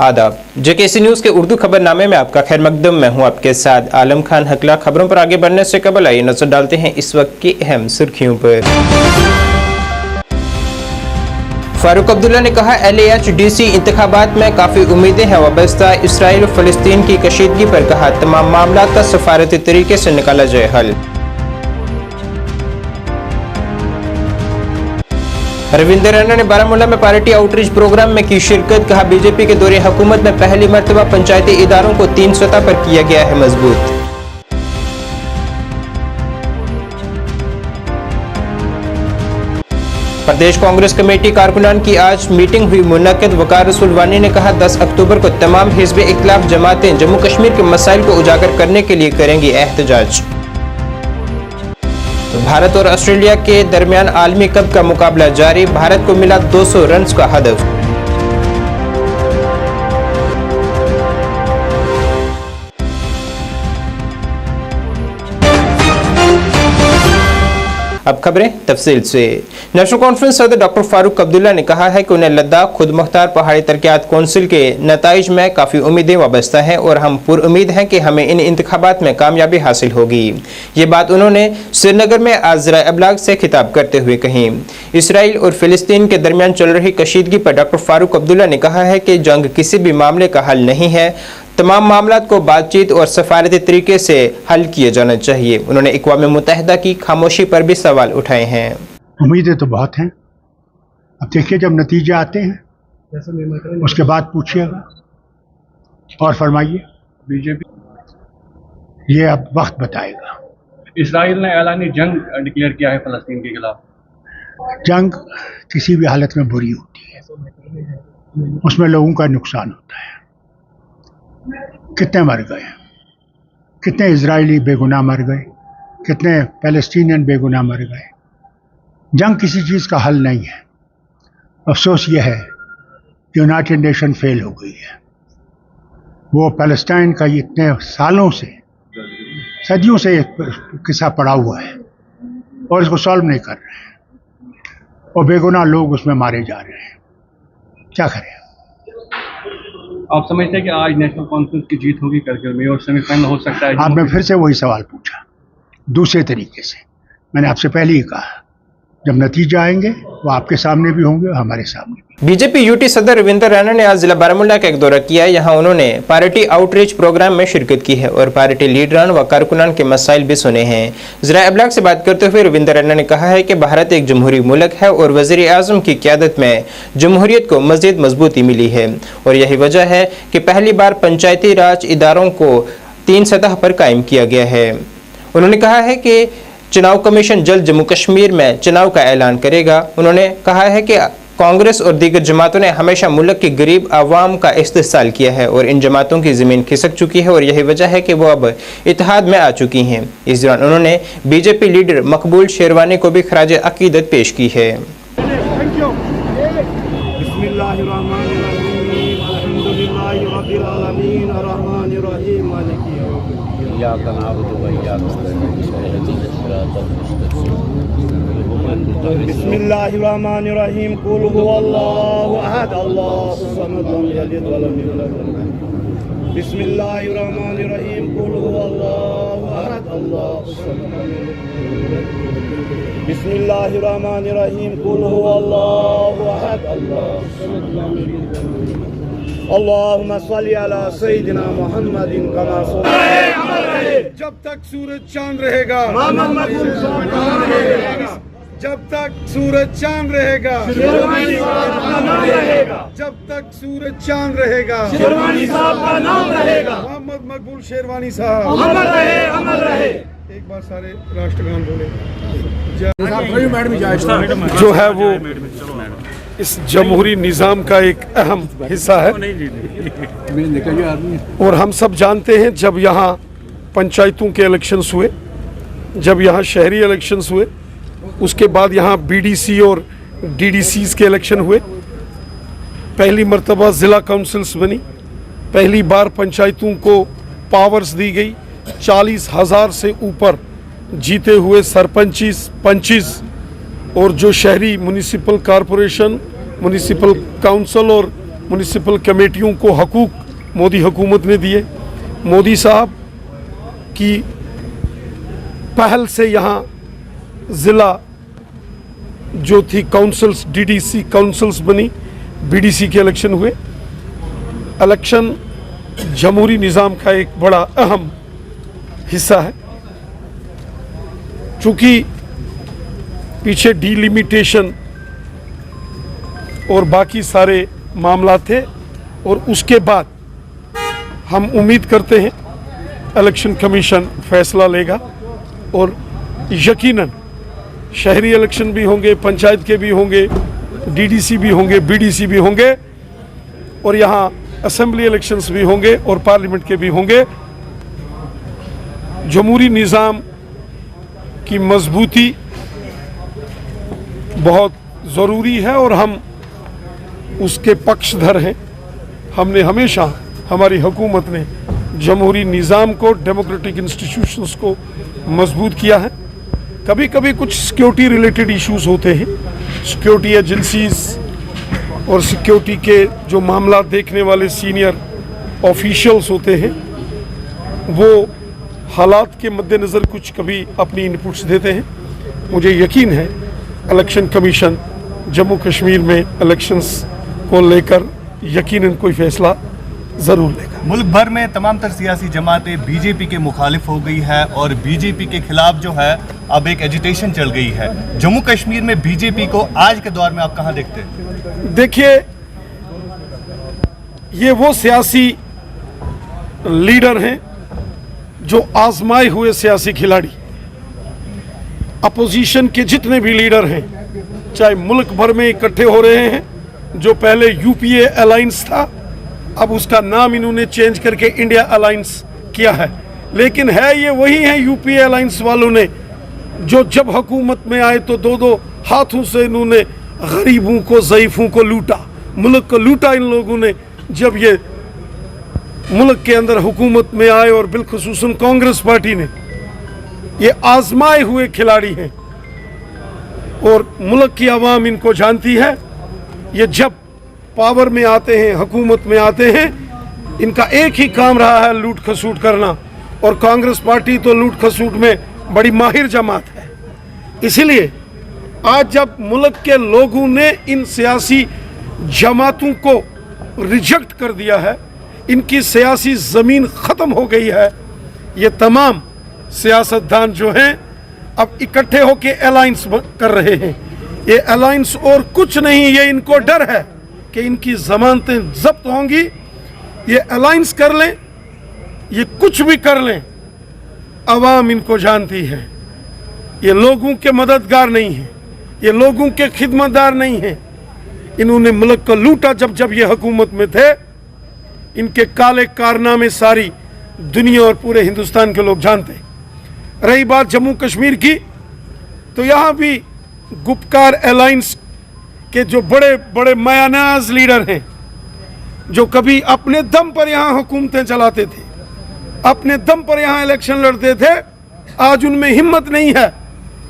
आदाब, JKC news के उर्दू खबरनामे में आपका खैर मकदम। मैं हूं आपके साथ आलम खान हकला। खबरों पर आगे बढ़ने से कबल आइए नजर डालते हैं इस वक्त की अहम सुर्खियों पर। फारूक अब्दुल्ला ने कहा, LAHDC इंतखाबात में काफ़ी उम्मीदें हैं वाबस्ता इसराइल और फ़लस्तीन की कशीदगी पर। कहा, तमाम मामला का सफारती तरीके से निकाला जाए हल। रविंद्र रैना ने बारामूला में पार्टी आउटरीच प्रोग्राम में की शिरकत। कहा, बीजेपी के दौरे हुकूमत में पहली मर्तबा पंचायती इदारों को 3 सतह पर किया गया है मजबूत। प्रदेश कांग्रेस कमेटी कारकुनान की आज मीटिंग हुई मुनक्किद। वकार रसूल वानी ने कहा, 10 अक्टूबर को तमाम हिज़्ब इख्तिलाफ जमातें जम्मू कश्मीर के मसाइल को उजागर करने के लिए करेंगी एहतजाज। भारत और ऑस्ट्रेलिया के दरमियान आलमी कप का मुकाबला जारी। भारत को मिला 200 रन का हदफ। अब खबरें तफसील से। नेशनल कॉन्फ्रेंस सदर डॉक्टर फारूक अब्दुल्ला ने कहा है कि उन्हें लद्दाख खुद मुख्तार पहाड़ी तरक्यात कौंसिल के नताइज में काफ़ी उम्मीदें वाबस्ता हैं और हम पुरुम्मीद हैं कि हमें इन इंतखाबात में कामयाबी हासिल होगी। ये बात उन्होंने श्रीनगर में आज ज़राए अबलाग से खिताब करते हुए कही। इसराइल और फ़िलिस्तीन के दरमियान चल रही कशीदगी पर डॉक्टर फारूक अब्दुल्ला ने कहा है कि जंग किसी भी मामले का हल नहीं है, तमाम मामलात को बातचीत और सफारती तरीके से हल किया जाना चाहिए। उन्होंने अक़वाम मुत्तहिदा की खामोशी पर भी सवाल उठाए हैं। उम्मीदें तो बहुत हैं, अब देखिए जब नतीजे आते हैं उसके बाद पूछिएगा और फरमाइए। बीजेपी ये अब वक्त बताएगा। इसराइल ने ऐलानी जंग डिक्लेयर किया है फ़लस्तीन के खिलाफ। जंग किसी भी हालत में बुरी होती है, उसमें लोगों का नुकसान होता है। कितने मर गए, कितने इजरायली बेगुनाह मर गए, कितने पैलेस्टीनियन बेगुनाह मर गए। जंग किसी चीज़ का हल नहीं है। अफसोस यह है कि यूनाइटेड नेशन फेल हो गई है। वो पैलेस्टाइन का इतने सालों से, सदियों से किस्सा पड़ा हुआ है और इसको सॉल्व नहीं कर रहे हैं और बेगुनाह लोग उसमें मारे जा रहे हैं। क्या करें? आप समझते हैं कि आज नेशनल कॉन्फ्रेंस की जीत होगी करके में और सेमीफाइनल हो सकता है? आपने फिर से वही सवाल पूछा दूसरे तरीके से। मैंने आपसे पहले ही कहा, जब नतीजे आएंगे वो आपके सामने भी होंगे और हमारे सामने भी। बीजेपी यूटी सदर रविंद्र रैना ने आज जिला बारामूला का एक दौरा किया। यहाँ उन्होंने पार्टी आउटरीच प्रोग्राम में शिरकत की है और पार्टी लीडरान व कारकुनान के मसाइल भी सुने हैं। ज़राए अबलाग से बात करते हुए रविंद्र रैना ने कहा है कि भारत एक जमहूरी मुल्क है और वज़ीर आज़म की क़यादत में जमहूरियत को मज़ीद मजबूती मिली है और यही वजह है कि पहली बार पंचायती राज इदारों को 3 सतह पर कायम किया गया है। उन्होंने कहा है कि चुनाव कमीशन जल्द जम्मू कश्मीर में चुनाव का ऐलान करेगा। उन्होंने कहा है कि कांग्रेस और दीगर जमातों ने हमेशा मुल्क की गरीब आवाम का इस्तेहसाल किया है और इन जमातों की ज़मीन खिसक चुकी है और यही वजह है कि वो अब इत्तेहाद में आ चुकी हैं। इस दौरान उन्होंने बीजेपी लीडर मकबूल शेरवानी को भी खराज अकीदत पेश की है। बिस्मिल्लाहिर्रहमानिर्रहीम। कुल हुवल्लाहु अहद अल्लाहु समद लम यलिद व लम यूलद। बिस्मिल्लाहिर्रहमानिर्रहीम। कुल हुवल्लाहु अहद अल्लाहु समद लम यलिद। बिस्मिल्लाहिर्रहमानिर्रहीम। कुल हुवल्लाहु अहद अल्लाहु समद लम यलिद। अल्लाहुम्मा सल्ली अला सय्यिदिना मुहम्मदिन कमा सल्लल्लाहु। जब तक सूरज चांद रहेगा, जब तक सूरज चांद रहेगा, जब तक सूरज चांद रहेगा, शेरवानी साहब का नाम रहेगा। मोहम्मद मकबूल शेरवानी साहब अमर रहे, अमर रहे। एक बार सारे राष्ट्रगान बोले। जो है वो इस जमहूरी निज़ाम का एक अहम हिस्सा है और हम सब जानते हैं जब यहाँ पंचायतों के इलेक्शंस हुए, जब यहाँ शहरी इलेक्शंस हुए, उसके बाद यहाँ BDC और DDCs के इलेक्शन हुए, पहली मर्तबा ज़िला काउंसिल्स बनी, पहली बार पंचायतों को पावर्स दी गई, 40,000 से ऊपर जीते हुए सरपंचीज, पंचीज और जो शहरी म्यूनिसिपल कॉरपोरेशन, म्यूनिसिपल काउंसिल और म्युनिसिपल कमेटियों को हकूक मोदी हुकूमत ने दिए। मोदी साहब की पहल से यहाँ ज़िला जो थी काउंसिल्स, डीडीसी काउंसिल्स बनी, बीडीसी के इलेक्शन हुए। इलेक्शन जमहूरी निज़ाम का एक बड़ा अहम हिस्सा है। चूँकि पीछे डिलिमिटेशन और बाकी सारे मामला थे, और उसके बाद हम उम्मीद करते हैं इलेक्शन कमीशन फैसला लेगा, और यकीनन शहरी इलेक्शन भी होंगे, पंचायत के भी होंगे, डीडीसी भी होंगे, बीडीसी भी होंगे, और यहाँ असेंबली इलेक्शंस भी होंगे और पार्लियामेंट के भी होंगे। जमहूरी निज़ाम की मजबूती बहुत ज़रूरी है और हम उसके पक्षधर हैं। हमने हमेशा, हमारी हुकूमत ने जमहूरी निज़ाम को, डेमोक्रेटिक इंस्टीट्यूशंस को मजबूत किया है। कभी कभी कुछ सिक्योरिटी रिलेटेड इश्यूज होते हैं, सिक्योरिटी एजेंसीज और सिक्योरिटी के जो मामला देखने वाले सीनियर ऑफिशियल्स होते हैं, वो हालात के मद्देनज़र कुछ कभी अपनी इनपुट्स देते हैं। मुझे यकीन है इलेक्शन कमीशन जम्मू कश्मीर में इलेक्शंस को लेकर यकीनन कोई फैसला ज़रूर लेगा। मुल्क भर में तमाम तर सियासी जमातें बीजेपी के मुखालिफ हो गई है और बीजेपी के खिलाफ जो है अब एक एजिटेशन चल गई है। जम्मू कश्मीर में बीजेपी को आज के दौर में आप कहां देखते हैं? देखिए, ये वो सियासी लीडर हैं जो आजमाए हुए सियासी खिलाड़ी। अपोजिशन के जितने भी लीडर हैं, चाहे मुल्क भर में इकट्ठे हो रहे हैं, जो पहले यूपीए अलायंस था, अब उसका नाम इन्होंने चेंज करके इंडिया अलायंस किया है, लेकिन है ये वही है यूपीए अलायंस वालों ने जो जब हुकूमत में आए तो दो दो हाथों से इन्होंने गरीबों को, ज़ईफ़ों को लूटा, मुल्क को लूटा। इन लोगों ने जब ये मुल्क के अंदर हुकूमत में आए, और बिलखुसूसन कांग्रेस पार्टी ने, ये आजमाए हुए खिलाड़ी हैं और मुल्क की आवाम इनको जानती है। ये जब पावर में आते हैं, हुकूमत में आते हैं, इनका एक ही काम रहा है लूट खसूट करना, और कांग्रेस पार्टी तो लूट खसूट में बड़ी माहिर जमात है। इसलिए आज जब मुल्क के लोगों ने इन सियासी जमातों को रिजेक्ट कर दिया है, इनकी सियासी ज़मीन ख़त्म हो गई है, ये तमाम सियासतदान जो हैं अब इकट्ठे होकर अलायंस कर रहे हैं। ये अलायंस और कुछ नहीं, ये इनको डर है कि इनकी ज़मानतें जब्त होंगी। ये अलायंस कर लें, ये कुछ भी कर लें, अवाम इनको जानती है। ये लोगों के मददगार नहीं हैं, ये लोगों के खिदमतदार नहीं हैं। इन्होंने मुल्क को लूटा जब ये हुकूमत में थे। इनके काले कारनामे सारी दुनिया और पूरे हिंदुस्तान के लोग जानते हैं। रही बात जम्मू कश्मीर की, तो यहाँ भी गुपकार अलायंस के जो बड़े बड़े मायानाज लीडर हैं, जो कभी अपने दम पर यहाँ हुकूमतें चलाते थे, अपने दम पर यहाँ इलेक्शन लड़ते थे, आज उनमें हिम्मत नहीं है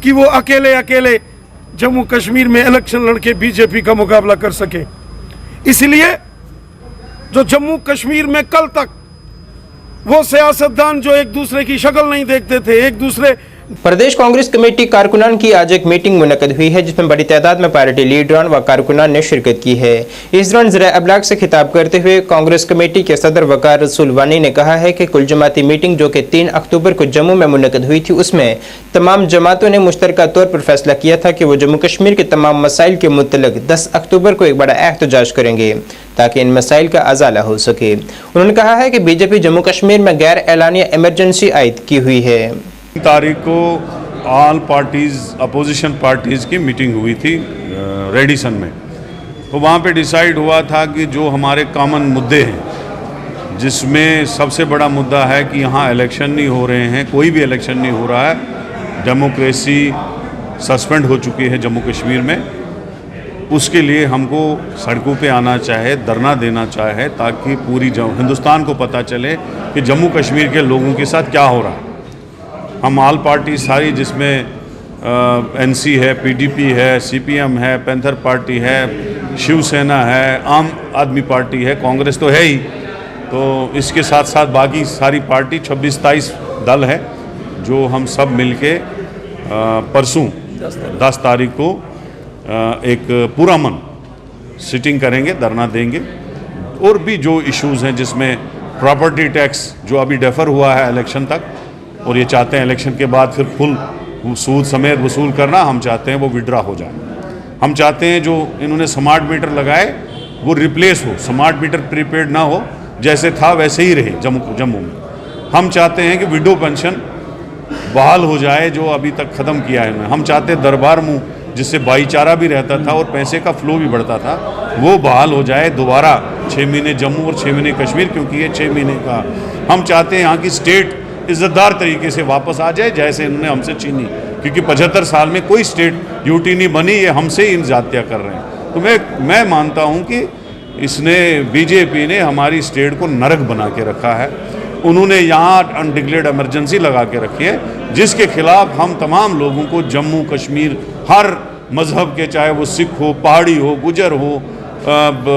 कि वो अकेले अकेले जम्मू कश्मीर में इलेक्शन लड़के बीजेपी का मुकाबला कर सके। इसलिए जो जम्मू कश्मीर में कल तक वो सियासतदान जो एक दूसरे की शक्ल नहीं देखते थे, एक दूसरे प्रदेश कांग्रेस कमेटी कारकुनान की आज एक मीटिंग मुनक्कद हुई है, जिसमें बड़ी तादाद में पार्टी लीडरान व कारकुनान ने शिरकत की है। इस दौरान ज़रा अबलाग से खिताब करते हुए कांग्रेस कमेटी के सदर वकार रसूल वानी ने कहा है कि कुल जमाती मीटिंग जो कि 3 अक्टूबर को जम्मू में मुनक्कद हुई थी, उसमें तमाम जमातों ने मुश्तरका तौर पर फैसला किया था कि वो जम्मू कश्मीर के तमाम मसाइल के मुतल्लिक़ 10 अक्टूबर को एक बड़ा एहतजाज करेंगे ताकि इन मसाइल का अजाला हो सके। उन्होंने कहा है कि बीजेपी जम्मू कश्मीर में गैर एलानिया इमरजेंसी आयद की हुई है। तारीख को ऑल पार्टीज़, अपोजिशन पार्टीज़ की मीटिंग हुई थी रेडिसन में। तो वहाँ पे डिसाइड हुआ था कि जो हमारे कॉमन मुद्दे हैं, जिसमें सबसे बड़ा मुद्दा है कि यहाँ इलेक्शन नहीं हो रहे हैं, कोई भी इलेक्शन नहीं हो रहा है, डेमोक्रेसी सस्पेंड हो चुकी है जम्मू कश्मीर में। उसके लिए हमको सड़कों पे आना चाहे, धरना देना चाहे, ताकि पूरी हिंदुस्तान को पता चले कि जम्मू कश्मीर के लोगों के साथ क्या हो रहा है। हम ऑल पार्टी सारी, जिसमें एनसी है, पीडीपी है, सीपीएम है, पैंथर पार्टी है, शिवसेना है, आम आदमी पार्टी है, कांग्रेस तो है ही, तो इसके साथ साथ बाकी सारी पार्टी 26-27 दल है जो हम सब मिलके परसों 10 तारीख को एक पूरा मन सिटिंग करेंगे, धरना देंगे। और भी जो इश्यूज़ हैं जिसमें प्रॉपर्टी टैक्स जो अभी डेफर हुआ है इलेक्शन तक, और ये चाहते हैं इलेक्शन के बाद फिर फुल सूद समेत वसूल करना, हम चाहते हैं वो विड्रा हो जाए। हम चाहते हैं जो इन्होंने स्मार्ट मीटर लगाए वो रिप्लेस हो, स्मार्ट मीटर प्रीपेड ना हो, जैसे था वैसे ही रहे जम्मू में। हम चाहते हैं कि विडो पेंशन बहाल हो जाए जो अभी तक ख़त्म किया है इन्होंने। हम चाहते हैं दरबार मुँह जिससे भाईचारा भी रहता था और पैसे का फ्लो भी बढ़ता था, वो बहाल हो जाए दोबारा। 6 महीने जम्मू और 6 महीने कश्मीर, क्योंकि ये 6 महीने का हम चाहते हैं यहाँ की स्टेट इज़्ज़तदार तरीके से वापस आ जाए जैसे इन्होंने हमसे छीनी, क्योंकि 75 साल में कोई स्टेट यूटी नहीं बनी, ये हमसे ही जातियाँ कर रहे हैं। तो मैं मानता हूँ कि इसने बीजेपी ने हमारी स्टेट को नरक बना के रखा है। उन्होंने यहाँ अनडिक्लेयर्ड इमरजेंसी लगा के रखी है, जिसके खिलाफ हम तमाम लोगों को जम्मू कश्मीर हर मज़हब के, चाहे वो सिख हो, पहाड़ी हो, गुजर हो,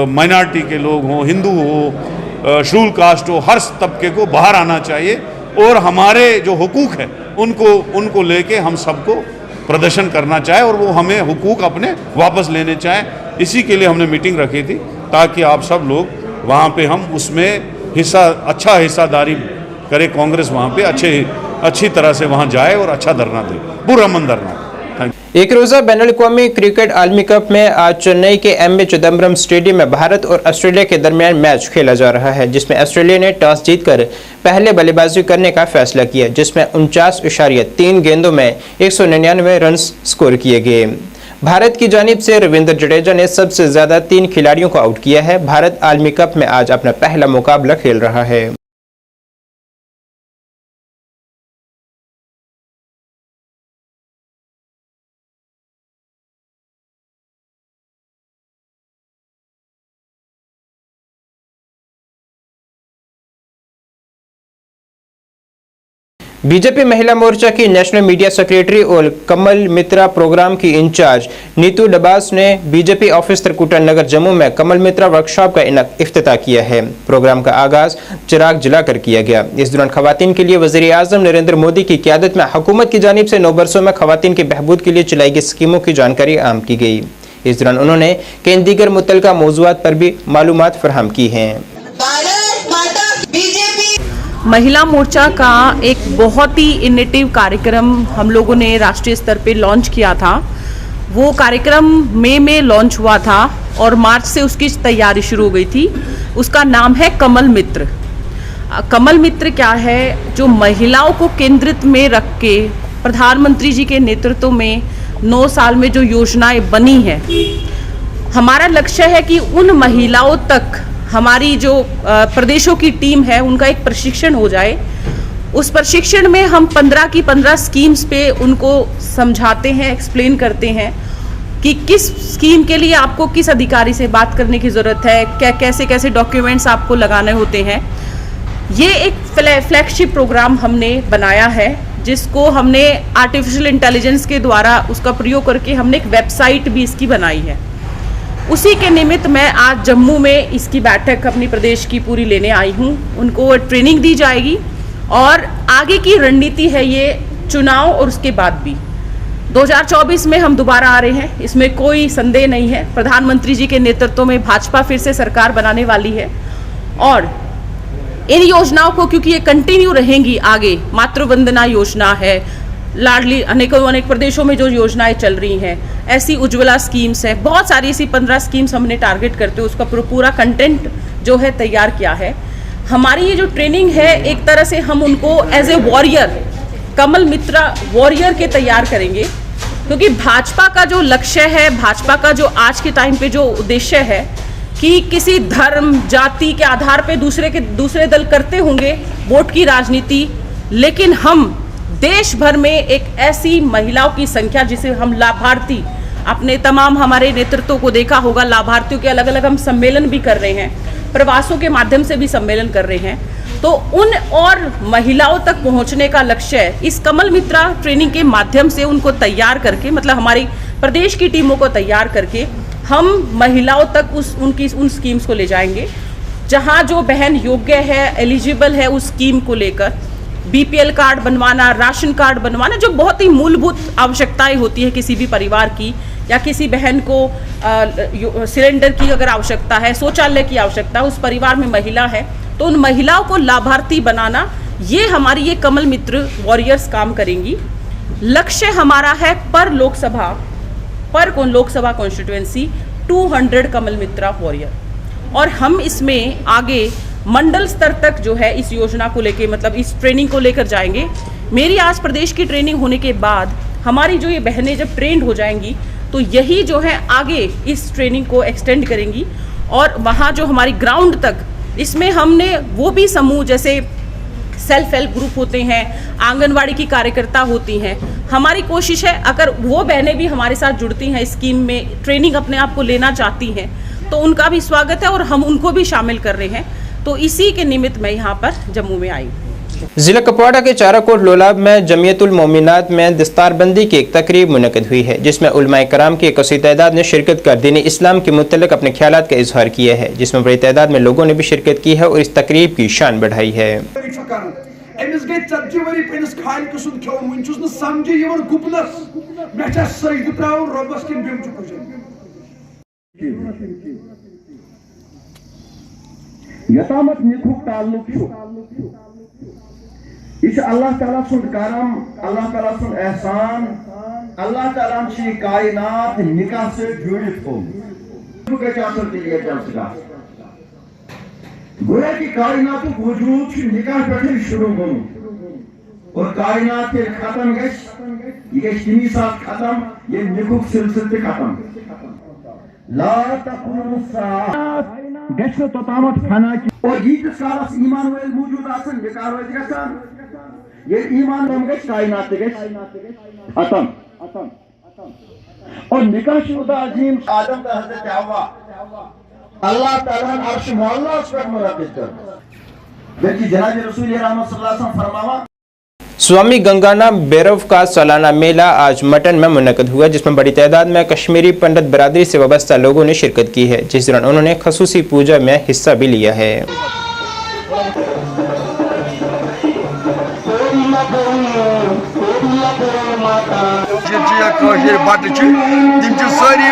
माइनॉरिटी के लोग हों, हिंदू हो, शेड्यूल कास्ट हो, हर तबके को बाहर आना चाहिए और हमारे जो हुकूक है उनको लेके हम सबको प्रदर्शन करना चाहे और वो हमें हुकूक अपने वापस लेने चाहें। इसी के लिए हमने मीटिंग रखी थी ताकि आप सब लोग वहाँ पे हम उसमें अच्छा हिस्सादारी करे, कांग्रेस वहाँ पे अच्छी तरह से वहाँ जाए और अच्छा धरना दे, पूरा मन धरना। एक रोजा बैनुल-अक़वामी क्रिकेट आलमी कप में आज चेन्नई के एम.ए. चिदम्बरम स्टेडियम में भारत और ऑस्ट्रेलिया के दरमियान मैच खेला जा रहा है, जिसमें ऑस्ट्रेलिया ने टॉस जीतकर पहले बल्लेबाजी करने का फैसला किया, जिसमें 49.3 गेंदों में 199 रन स्कोर किए गए। भारत की जानिब से रविंद्र जडेजा ने सबसे ज्यादा 3 खिलाड़ियों को आउट किया है। भारत आलमी कप में आज अपना पहला मुकाबला खेल रहा है। बीजेपी महिला मोर्चा की नेशनल मीडिया सेक्रेटरी और कमल मित्रा प्रोग्राम की इंचार्ज नीतू डबास ने बीजेपी ऑफिस त्रिकुटा नगर जम्मू में कमल मित्रा वर्कशॉप का इफ्तिताह किया है। प्रोग्राम का आगाज चिराग जलाकर किया गया। इस दौरान खवातीन के लिए वज़ीर आज़म नरेंद्र मोदी की क़यादत में हुकूमत की जानिब से 9 बरसों में खवातीन के बहबूद के लिए चलाई गई स्कीमों की जानकारी आम की गई। इस दौरान उन्होंने कई दीगर मुतल्लिका मौज़ूआत पर भी मालूमात फराहम की हैं। महिला मोर्चा का एक बहुत ही इनोवेटिव कार्यक्रम हम लोगों ने राष्ट्रीय स्तर पे लॉन्च किया था। वो कार्यक्रम मई में लॉन्च हुआ था और मार्च से उसकी तैयारी शुरू हो गई थी। उसका नाम है कमल मित्र। कमल मित्र क्या है? जो महिलाओं को केंद्रित में रख के प्रधानमंत्री जी के नेतृत्व में 9 साल में जो योजनाएं बनी हैं, हमारा लक्ष्य है कि उन महिलाओं तक हमारी जो प्रदेशों की टीम है उनका एक प्रशिक्षण हो जाए। उस प्रशिक्षण में हम 15 की 15 स्कीम्स पे उनको समझाते हैं, एक्सप्लेन करते हैं कि किस स्कीम के लिए आपको किस अधिकारी से बात करने की ज़रूरत है, कैसे कैसे डॉक्यूमेंट्स आपको लगाने होते हैं। ये एक फ्लैगशिप प्रोग्राम हमने बनाया है, जिसको हमने आर्टिफिशियल इंटेलिजेंस के द्वारा उसका प्रयोग करके हमने एक वेबसाइट भी इसकी बनाई है। उसी के निमित्त मैं आज जम्मू में इसकी बैठक अपनी प्रदेश की पूरी लेने आई हूँ। उनको ट्रेनिंग दी जाएगी और आगे की रणनीति है ये चुनाव और उसके बाद भी 2024 में हम दोबारा आ रहे हैं, इसमें कोई संदेह नहीं है। प्रधानमंत्री जी के नेतृत्व में भाजपा फिर से सरकार बनाने वाली है और इन योजनाओं को, क्योंकि ये कंटिन्यू रहेंगी आगे, मातृवंदना योजना है, लाडली अनेक प्रदेशों में जो योजनाएं चल रही हैं, ऐसी उज्ज्वला स्कीम्स है, बहुत सारी ऐसी 15 स्कीम्स हमने टारगेट करते हुए उसका पूरा कंटेंट जो है तैयार किया है। हमारी ये जो ट्रेनिंग है, एक तरह से हम उनको as a warrior, Kamal Mitra warrior के तैयार करेंगे, क्योंकि भाजपा का जो लक्ष्य है, भाजपा का जो आज के टाइम पे जो उद्देश्य है कि किसी धर्म जाति के आधार पे दूसरे दल करते होंगे वोट की राजनीति, लेकिन हम देश भर में एक ऐसी महिलाओं की संख्या जिसे हम लाभार्थी, अपने तमाम हमारे नेतृत्व को देखा होगा, लाभार्थियों के अलग अलग हम सम्मेलन भी कर रहे हैं, प्रवासों के माध्यम से भी सम्मेलन कर रहे हैं। तो उन और महिलाओं तक पहुंचने का लक्ष्य है। इस कमल मित्रा ट्रेनिंग के माध्यम से उनको तैयार करके, मतलब हमारी प्रदेश की टीमों को तैयार करके हम महिलाओं तक उन स्कीम्स को ले जाएंगे। जहां जो बहन योग्य है, एलिजिबल है, उस स्कीम को लेकर बीपीएल कार्ड बनवाना, राशन कार्ड बनवाना, जो बहुत ही मूलभूत आवश्यकताएं होती है किसी भी परिवार की, या किसी बहन को सिलेंडर की अगर आवश्यकता है, शौचालय की आवश्यकता है, उस परिवार में महिला है, तो उन महिलाओं को लाभार्थी बनाना, ये हमारी ये कमल मित्र वॉरियर्स काम करेंगी। लक्ष्य हमारा है पर लोकसभा कॉन्स्टिट्यूएंसी 200 कमल मित्रा वॉरियर, और हम इसमें आगे मंडल स्तर तक जो है इस योजना को लेके, मतलब इस ट्रेनिंग को लेकर जाएंगे। मेरी आज प्रदेश की ट्रेनिंग होने के बाद हमारी जो ये बहनें जब ट्रेंड हो जाएंगी तो यही जो है आगे इस ट्रेनिंग को एक्सटेंड करेंगी, और वहाँ जो हमारी ग्राउंड तक, इसमें हमने वो भी समूह जैसे सेल्फ हेल्प ग्रुप होते हैं, आंगनवाड़ी की कार्यकर्ता होती हैं, हमारी कोशिश है अगर वो बहनें भी हमारे साथ जुड़ती हैं स्कीम में, ट्रेनिंग अपने आप को लेना चाहती हैं, तो उनका भी स्वागत है और हम उनको भी शामिल कर रहे हैं। तो इसी के निमित्त मैं यहाँ पर जम्मू में आई। जिला कुपवाड़ा के चाराकोट लोलाब में जमियतुल मोमिनात में दस्तारबंदी की एक तकरीब मुनक़िद हुई है, जिसमें उलमाए कराम की एक कसी तादाद ने शिरकत कर दीन इस्लाम के मुतल्लिक़ अपने ख्यालात का इजहार किया है, जिसमें बड़ी तादाद में लोगों ने भी शिरकत की है और इस तकरीब की शान बढ़ाई है। यतामत निखुक ताल्लुक इस अल्लाह ताला सुन करम, अल्लाह ताला सुन एहसान, अल्लाह ताला की कायनात निकाह से जुड़ित हो गोया की कायनात वजूद निकाह पे शुरू हो, और कायनात के खत्म ये तमी साथ खत्म, ये निखुक सिलसिले खत्म। ला तोतामत फना की और यीतिस कालस ईमान वाल मौजूद आसन बेकार रोज गसान, ये ईमान हम गए कायनात के खत्म, और निकाह शुदा अजीम आदम का हजरत हव्वा अल्लाह ताला ने अर्श मौला पर मुराद कर, जबकि जनाब रसूल रहमत सल्लल्लाहु अलैहि वसल्लम फरमावा। स्वामी गंगाना भैरव का सालाना मेला आज मटन में मुनक़िद हुआ, जिसमें बड़ी तादाद में कश्मीरी पंडित बरादरी से वाबस्ता लोगों ने शिरकत की है, जिस दौरान उन्होंने खसूसी पूजा में हिस्सा भी लिया है। बट तम सारी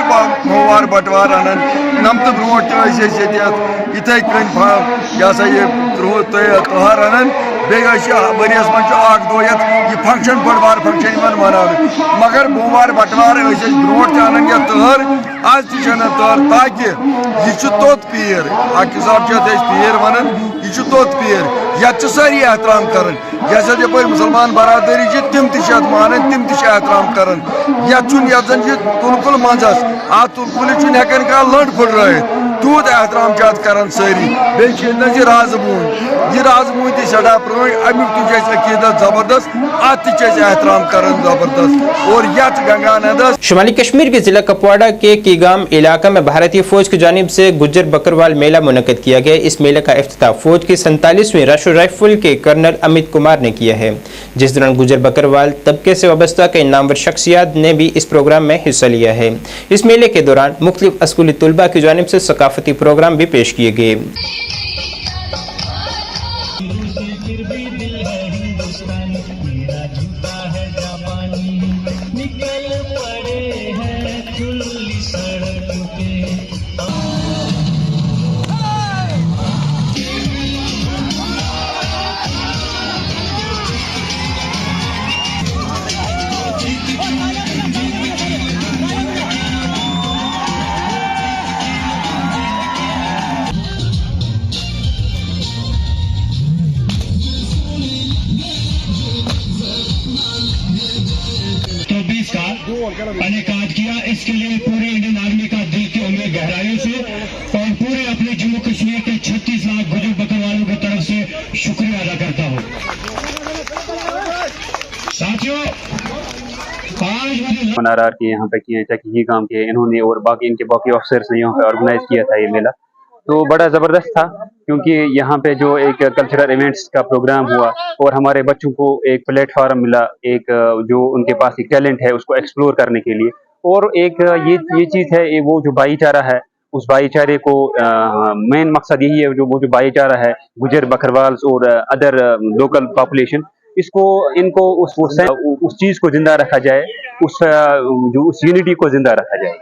मोवार बटवार अनान नमत ब्रोट इथे कन सा ये त्योहार अनान वरियस मन दो यह फंक्शन बड़ फंक्शन मना, मगर बोमवार बटवार ब्रोट अनान यह तहर आज तहर, ताकि यह तोत पीर अक हिसाब पीर वन, यह तोत पीर ये सारी एहतराम कर, जैसे यप मुसलमान बरादरी तम मान तम एहतराम कर, यन तुलकुल मजस आ तुलकुल हेकन कह लंड फुट तूत एहतराम कर सारी, बे राजमून तड़ा प्रोन अमुक अकीदत जबरदस्त, अत एहतराम कर जबरदस्त, और यथ गंगा नदस। शुमाली कश्मीर के जिला कुपवाड़ा के कीगाम इलाका में भारतीय फौज की जानिब से गुज्जर बकरवाल मेला मुनक़िद किया गया। इस मेले का इफ्तिताह फौज की 47वीं राष्ट्रीय राइफल के कर्नल अमित कुमार ने किया है, जिस दौरान गुज्जर बकरवाल तबके से वाबस्ता कई नामवर शख्सियात ने भी इस प्रोग्राम में हिस्सा लिया है। इस मेले के दौरान मुख्तलिफ स्कूली तलबा की जानिब से सकाफती प्रोग्राम भी पेश किए गए। अनेकात किया, इसके लिए पूरे इंडियन आर्मी का दिल की उम्मीद गहराइयों से और पूरे अपने जम्मू कश्मीर के 36 लाख गुजर बकरवालों की तरफ से शुक्रिया अदा करता हूँ। साथियों, आज मनारार के यहाँ पे किए, ही काम किए इन्होंने, और बाकी इनके बाकी ऑफिसर्स ने यहाँ पे ऑर्गेनाइज किया था ये मेला, तो बड़ा ज़बरदस्त था, क्योंकि यहाँ पे जो एक कल्चरल इवेंट्स का प्रोग्राम हुआ और हमारे बच्चों को एक प्लेटफॉर्म मिला, एक जो उनके पास एक टैलेंट है उसको एक्सप्लोर करने के लिए, और एक ये चीज़ है, ये वो जो भाईचारा है, उस भाईचारे को मेन मकसद यही है, वो जो भाईचारा है गुजर बकरवाल और अदर लोकल पॉपुलेशन, इनको उस चीज़ को जिंदा रखा जाए, उस यूनिटी को जिंदा रखा जाए।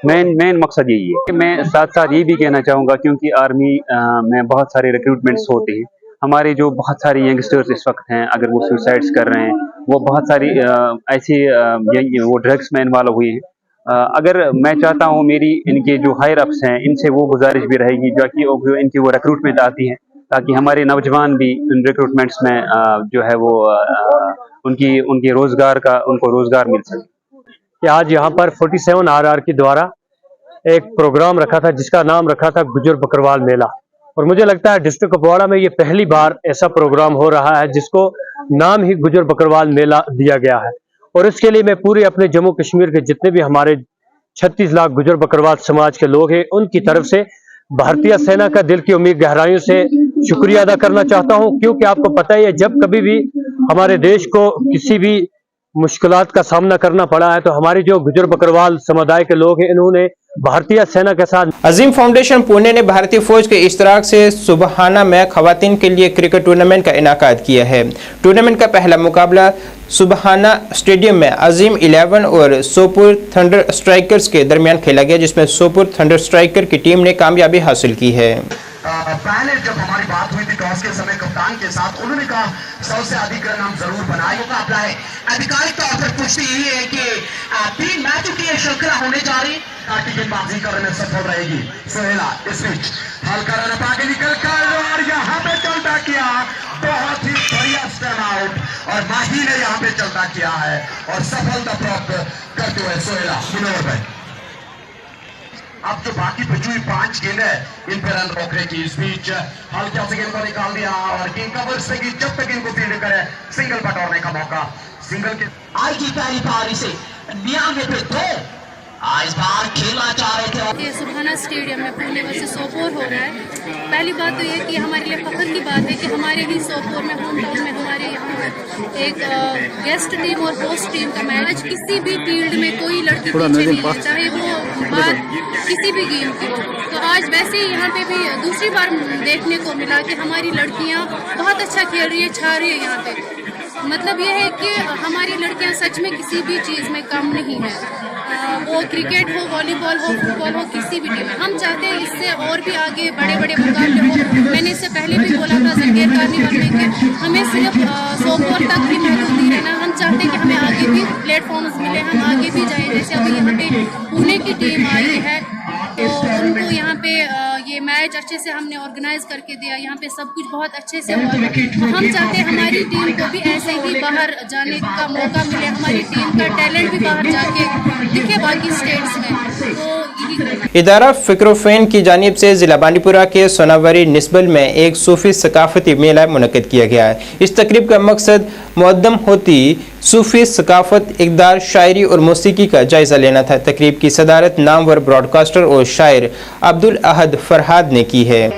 मेन मकसद यही है। मैं साथ साथ ये भी कहना चाहूँगा, क्योंकि आर्मी में बहुत सारे रिक्रूटमेंट्स होते हैं, हमारे जो बहुत सारे यंगस्टर्स इस वक्त हैं, अगर वो सुसाइड्स कर रहे हैं, वो बहुत सारी ऐसे वो ड्रग्स में इन्वॉल्व हुए हैं। अगर मैं चाहता हूँ मेरी इनके जो हायर अप्स हैं, इनसे वो गुजारिश भी रहेगी जो कि इनकी वो रिक्रूटमेंट आती हैं, ताकि हमारे नौजवान भी इन रिक्रूटमेंट्स में जो है वो उनके उनको रोजगार मिल सके। कि आज यहाँ पर 47 RR के द्वारा एक प्रोग्राम रखा था जिसका नाम रखा था गुजर बकरवाल मेला, और मुझे लगता है डिस्ट्रिक्ट कुपवाड़ा में ये पहली बार ऐसा प्रोग्राम हो रहा है जिसको नाम ही गुजर बकरवाल मेला दिया गया है। और इसके लिए मैं पूरे अपने जम्मू कश्मीर के जितने भी हमारे 36 लाख गुजर बकरवाल समाज के लोग हैं, उनकी तरफ से भारतीय सेना का दिल की उम्मीद गहराइयों से शुक्रिया अदा करना चाहता हूं, क्योंकि आपको पता ही है जब कभी भी हमारे देश को किसी भी मुश्किलात का सामना करना पड़ा है तो हमारे जो गुजर बकरवाल समुदाय के लोग हैं, इन्होंने भारतीय सेना के साथ। अजीम फाउंडेशन पुणे ने भारतीय फौज के इश्तराक से सुबहाना में खवातीन के लिए क्रिकेट टूर्नामेंट का इनाकाद किया है। टूर्नामेंट का पहला मुकाबला सुबहाना स्टेडियम में अजीम 11 और सोपुर थंडर स्ट्राइकर्स के दरमियान खेला गया, जिसमें सोपुर थंडर स्ट्राइकर की टीम ने कामयाबी हासिल की है। पहले जब हमारी बात हुई थी टॉस के समय कप्तान के साथ, उन्होंने कहा सबसे अधिक रन हम जरूर बनाए। मुकाबला है आधिकारिक तौर पर पुष्टि यही है कि 3 मैचों की श्रृंखला होने जा रही, गेंदबाजी करने में सफल रहेगी। सोहेला इस बीच हल्का रन आगे निकल कर और यहाँ पे चलता किया, बहुत ही बढ़िया स्टैंड आउट, और माही ने यहाँ पे चलता किया है और सफलता प्राप्त करते हुए सोहेला मुनव्वर भाई। अब जो बाकी बची हुई 5 गेंद है, इन पर रन रोकने की, इस बीच हल्का से गेंद को निकाल दिया और गेंद कवर से जब तक इनको फील्ड करे सिंगल बटोरने का मौका। सिंगल के आज की पहली पारी से 99 पे 2 इस बार खेलना चाह रहे थे। सुबहाना स्टेडियम में पुणे वर्सेस सोपोर हो रहा है। पहली बात तो ये कि हमारे लिए फख्र की बात है कि हमारे ही सोपोर में होम टाउन में हमारे यहाँ एक गेस्ट टीम और होस्ट टीम का मैच, किसी भी फील्ड में कोई लड़की पीछे नहीं है, चाहे वो बात किसी भी गेम की हो। तो आज वैसे ही यहाँ पे भी दूसरी बार देखने को मिला कि हमारी लड़कियाँ बहुत अच्छा खेल रही है, छा रही है यहाँ पे। मतलब ये है कि हमारी लड़कियाँ सच में किसी भी चीज़ में कम नहीं है, वो क्रिकेट हो, वॉलीबॉल हो, फुटबॉल हो, किसी भी टीम में। हम चाहते हैं इससे और भी आगे बड़े बड़े मुकाबले हो। मैंने इससे पहले भी बोला था जंगेर कार्निवल में कि हमें सिर्फ सोपोर तक भी महदूद नहीं रहना, हम चाहते हैं कि हमें आगे भी प्लेटफॉर्म्स मिले, हम आगे भी जाएं। जैसे अभी यहाँ पे पुणे की टीम आई है तो उनको यहाँ पे ये मैच अच्छे से हमने ऑर्गेनाइज करके दिया, यहाँ पे सब कुछ बहुत अच्छे से हुआ। तो हम चाहते हैं हमारी टीम को भी ऐसे ही बाहर जाने का मौका मिले, हमारी टीम का टैलेंट भी बाहर जाके दिखे बाकी स्टेट्स में। तो इदारा फिक्रोफेन की जानिब से जिला बांडीपुरा के सोनावरी निस्बल में एक सूफी सकाफती मेला मुनक्किद किया गया है। इस तकरीब का मकसद मुक़द्दम होती सूफी सकाफत, इक़दार, शायरी और मौसीकी का जायजा लेना था। तकरीब की सदारत नामवर ब्रॉडकास्टर और शायर अब्दुल अहद फरहाद ने की है।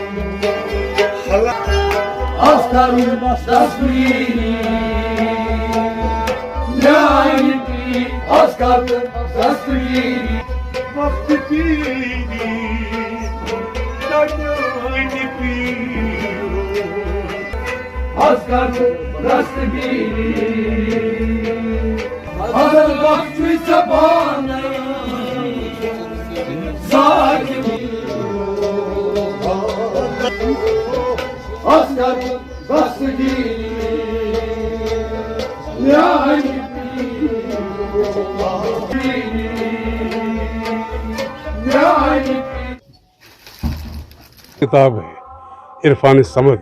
किताब है इरफान समद,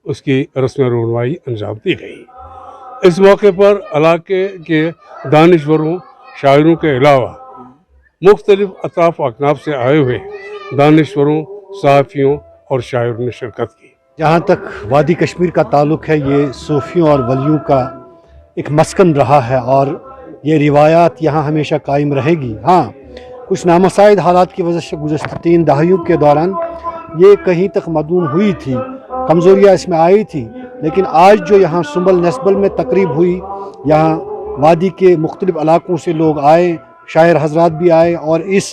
उसकी रस्म रुनवाई अंजाम दी गई। इस मौके पर इलाके के दानिश्वरों, शायरों के अलावा मुख्तलिफ अताफ अकनाफ से आए हुए दानिश्वरों, सहाफ़ियों और शायरों ने शिरकत की। जहाँ तक वादी कश्मीर का ताल्लुक़ है, ये सूफ़ियों और वलियों का एक मस्कन रहा है और ये रिवायात यहाँ हमेशा कायम रहेगी। हाँ, कुछ नामसाइद हालात की वजह से गुज़श्ता 3 दहाइयों के दौरान ये कहीं तक मदूम हुई थी, कमज़ोरियाँ इसमें आई थी, लेकिन आज जो यहाँ सुंबल नस्बल में तकरीब हुई, यहाँ वादी के मुख्तलिफ इलाकों से लोग आए, शायर हजरात भी आए और इस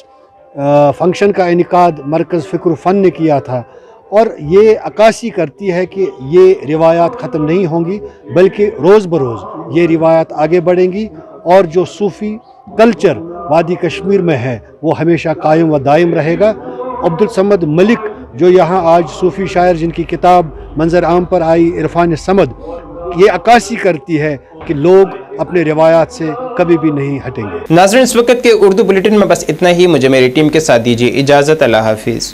फंक्शन का इनेकाद मरकज़ फ़िक्र फ़न ने किया था। और ये अक्कासी करती है कि ये रिवायात ख़त्म नहीं होंगी, बल्कि रोज़ बरोज़ ये रिवायात आगे बढ़ेंगी और जो सूफ़ी कल्चर वादी कश्मीर में है वो हमेशा कायम व दायम रहेगा। अब्दुल समद मलिक जो यहाँ आज सूफ़ी शायर जिनकी किताब मंजर आम पर आई इरफान समद, ये अक्कासी करती है कि लोग अपने रिवायात से कभी भी नहीं हटेंगे। नाज़रीन, इस वक्त के उर्दू बुलेटिन में बस इतना ही। मुझे मेरी टीम के साथ दीजिए इजाज़त। अल्लाह हाफिज़।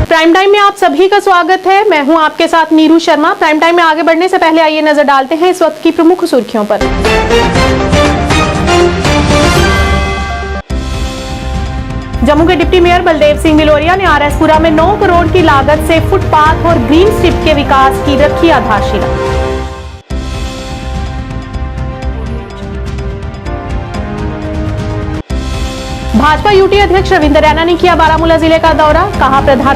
प्राइम टाइम में आप सभी का स्वागत है। मैं हूं आपके साथ नीरू शर्मा। प्राइम टाइम में आगे बढ़ने से पहले आइए नजर डालते हैं इस वक्त की प्रमुख सुर्खियों पर। जम्मू के डिप्टी मेयर बलदेव सिंह बिलोरिया ने आरएसपुरा में 9 करोड़ की लागत से फुटपाथ और ग्रीन स्ट्रिप के विकास की रखी आधारशिला। भाजपा यूटी अध्यक्ष रविंद्र रैना ने किया बारामूला जिले का दौरा। कहा प्रधानमंत्री